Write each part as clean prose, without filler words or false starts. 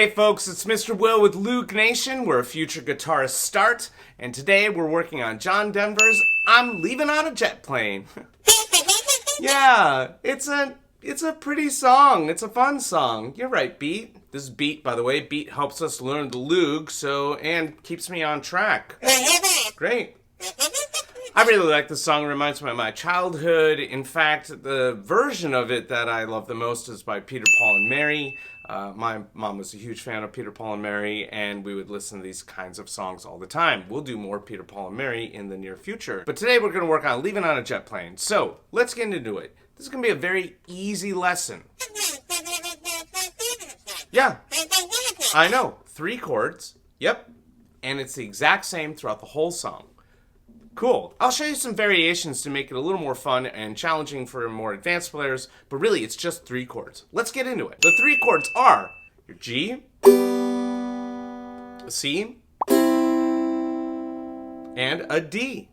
Hey folks, it's Mr. Will with Loog Nation. We're a future guitarist start, and today we're working on John Denver's I'm Leaving on a Jet Plane. Yeah, it's a pretty song. It's a fun song. You're right, Beat. This is Beat, by the way. Beat helps us learn the Loog, and keeps me on track. Great. I really like this song. It reminds me of my childhood. In fact, the version of it that I love the most is by Peter, Paul, and Mary. My mom was a huge fan of Peter, Paul, and Mary, and we would listen to these kinds of songs all the time. We'll do more Peter, Paul, and Mary in the near future. But today we're going to work on Leaving on a Jet Plane. So, let's get into it. This is going to be a very easy lesson. Yeah, I know. 3 chords. Yep. And it's the exact same throughout the whole song. Cool. I'll show you some variations to make it a little more fun and challenging for more advanced players, but really it's just 3 chords. Let's get into it. The 3 chords are your G, a C, and a D.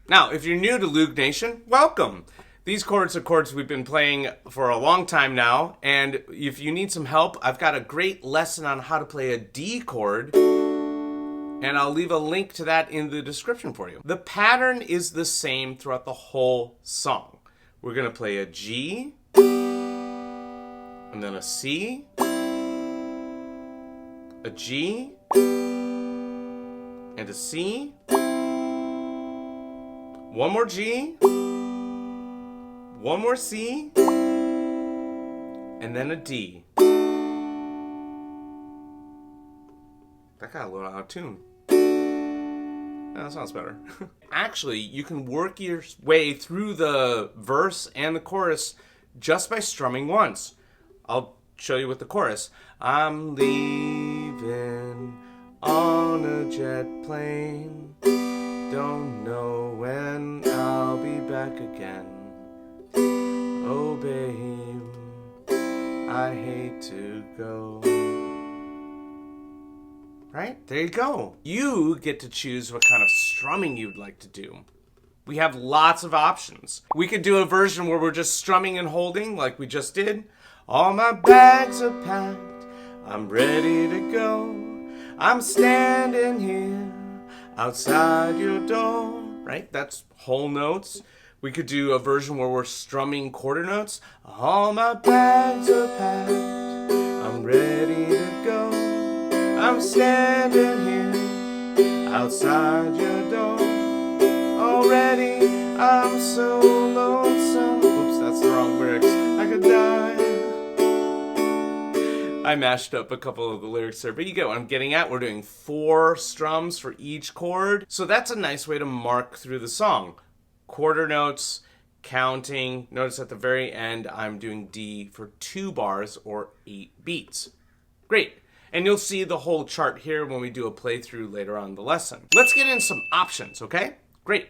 Now, if you're new to Loog Nation, welcome. These chords are chords we've been playing for a long time now, and if you need some help, I've got a great lesson on how to play a D chord, and I'll leave a link to that in the description for you. The pattern is the same throughout the whole song. We're going to play a G, and then a C, a G, and a C, one more G, one more C, and then a D. That got a little out of tune. That sounds better. Actually, you can work your way through the verse and the chorus just by strumming once. I'll show you with the chorus. I'm leaving on a jet plane. Don't know when I'll be back again. Oh, babe, I hate to go. Right? There you go. You get to choose what kind of strumming you'd like to do. We have lots of options. We could do a version where we're just strumming and holding like we just did. All my bags are packed. I'm ready to go. I'm standing here outside your door. Right? That's whole notes. We could do a version where we're strumming quarter notes. All my bags are packed. I'm ready to go. I'm standing here outside your door. Already I'm so lonesome. Oops, that's the wrong lyrics. I could die. I mashed up a couple of the lyrics there, but you get what I'm getting at. We're doing 4 strums for each chord. So that's a nice way to mark through the song. Quarter notes, counting. Notice at the very end I'm doing D for 2 bars or 8 beats. Great. And you'll see the whole chart here when we do a playthrough later on in the lesson. Let's get in some options, okay? Great.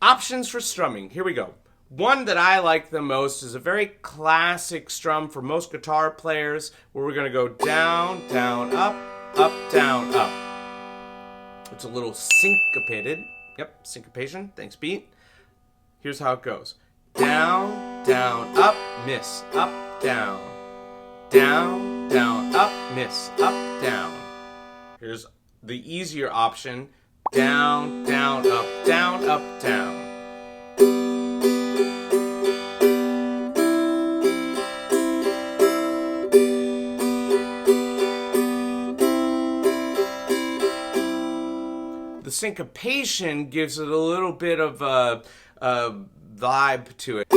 Options for strumming. Here we go. One that I like the most is a very classic strum for most guitar players, where we're going to go down, down, up, down, up. It's a little syncopated. Yep, syncopation. Thanks, Beat. Here's how it goes. Down, down, up, miss, up, down. Down, down, up, miss, up, down. Here's the easier option. Down, down, up, down, up, down. The syncopation gives it a little bit of a vibe to it.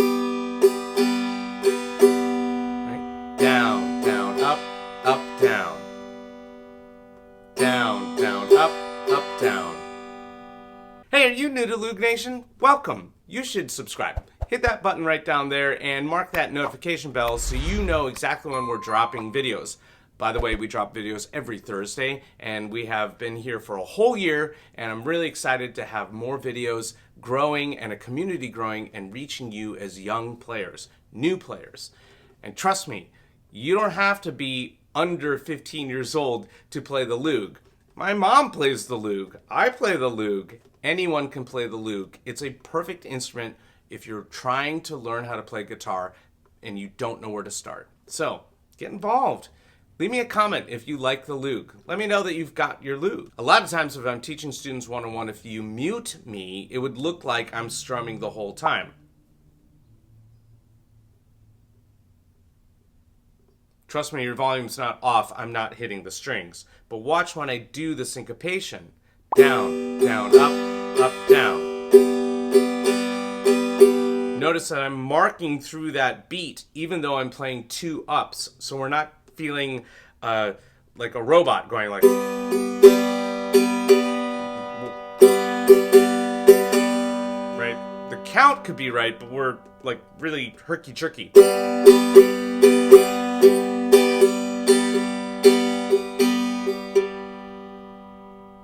Down, down, up, down. Down, down, up, down. Hey, are you new to Loog Nation? Welcome. You should subscribe. Hit that button right down there and mark that notification bell so you know exactly when we're dropping videos. By the way, we drop videos every Thursday, and we have been here for a whole year, and I'm really excited to have more videos growing and a community growing and reaching you as young players, new players. And trust me, you don't have to be under 15 years old to play the Loog. My mom plays the Loog. I play the Loog. Anyone can play the Loog. It's a perfect instrument if you're trying to learn how to play guitar and you don't know where to start. So, Get involved. Leave me a comment if you like the Loog. Let me know that you've got your Loog. A lot of times if I'm teaching students one-on-one, if you mute me, it would look like I'm strumming the whole time. Trust me, your volume's not off. I'm not hitting the strings. But watch when I do the syncopation. Down, down, up, down. Notice that I'm marking through that beat even though I'm playing two ups. So we're not feeling like a robot going like... Right? The count could be right, but we're like really herky-jerky.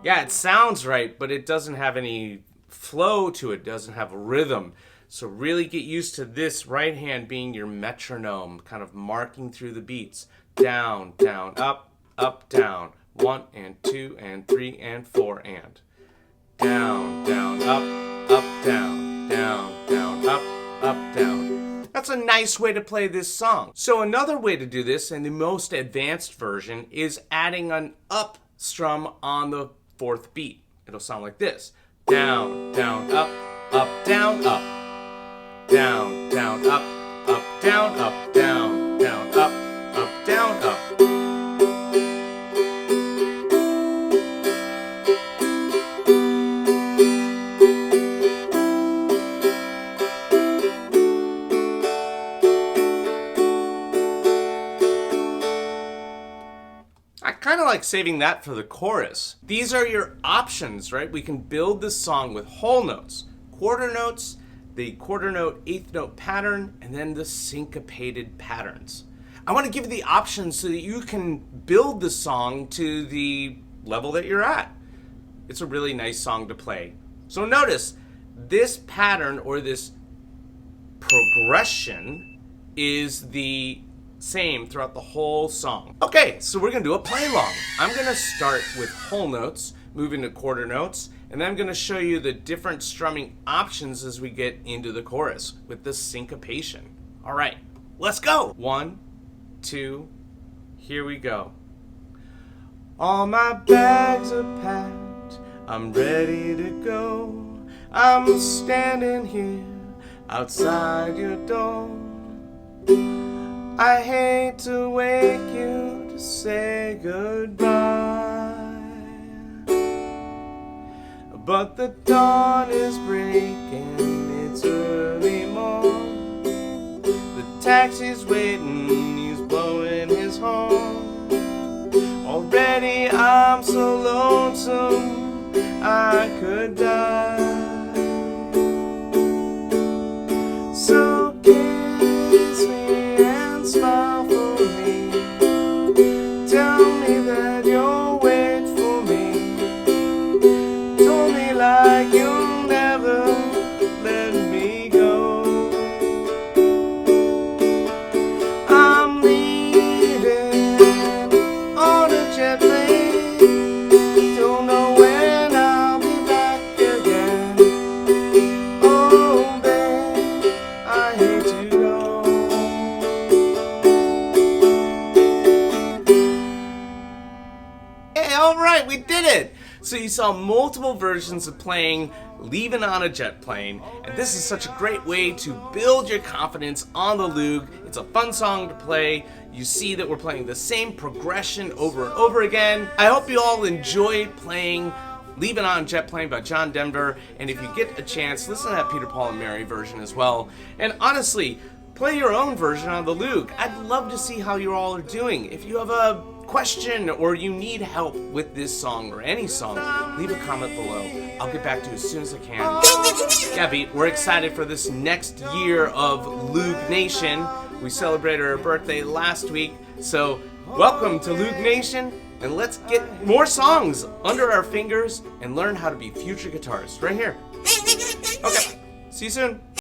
Yeah, it sounds right, but it doesn't have any flow to it, doesn't have a rhythm. So really get used to this right hand being your metronome, kind of marking through the beats. Down, down, up, down. 1 and 2 and 3 and 4 and. Down, down, up, down. Down, down, up, down. That's a nice way to play this song. So another way to do this, and the most advanced version, is adding an up strum on the fourth beat. It'll sound like this. Down, down, up, down, up. Down, down, up, down, down, up, down, up. I kind of like saving that for the chorus. These are your options, right? We can build this song with whole notes, quarter notes, the quarter note, eighth note pattern, and then the syncopated patterns. I want to give you the options so that you can build the song to the level that you're at. It's a really nice song to play. So notice, this pattern or this progression is the same throughout the whole song. Okay, so we're gonna do a play along. I'm gonna start with whole notes, moving to quarter notes, and then I'm gonna show you the different strumming options as we get into the chorus with the syncopation. All right, let's go. 1, 2, here we go. All my bags are packed, I'm ready to go. I'm standing here outside your door. I hate to wake you to say goodbye, but the dawn is breaking, it's early morn. The taxi's waiting, he's blowing his horn. Already I'm so lonesome, I could die. So kiss me and smile for me. Tell me that you'll wait for me. Told me like you'll never let me go. I'm leaving on a jet plane. Don't know when I'll be back again. Oh, babe, I hate to go. Hey, all right, we did it. So you saw multiple versions of playing Leaving on a Jet Plane, and this is such a great way to build your confidence on the Loog. It's a fun song to play. You see that we're playing the same progression over and over again. I hope you all enjoy playing Leaving on a Jet Plane by John Denver, and if you get a chance, listen to that Peter, Paul, and Mary version as well. And honestly, play your own version on the Loog. I'd love to see how you all are doing. If you have a question or you need help with this song or any song, leave a comment below. I'll get back to you as soon as I can. Yeah, Beat, we're excited for this next year of Loog Nation. We celebrated our birthday last week, so welcome to Loog Nation, and let's get more songs under our fingers and learn how to be future guitarists right here. Okay, see you soon.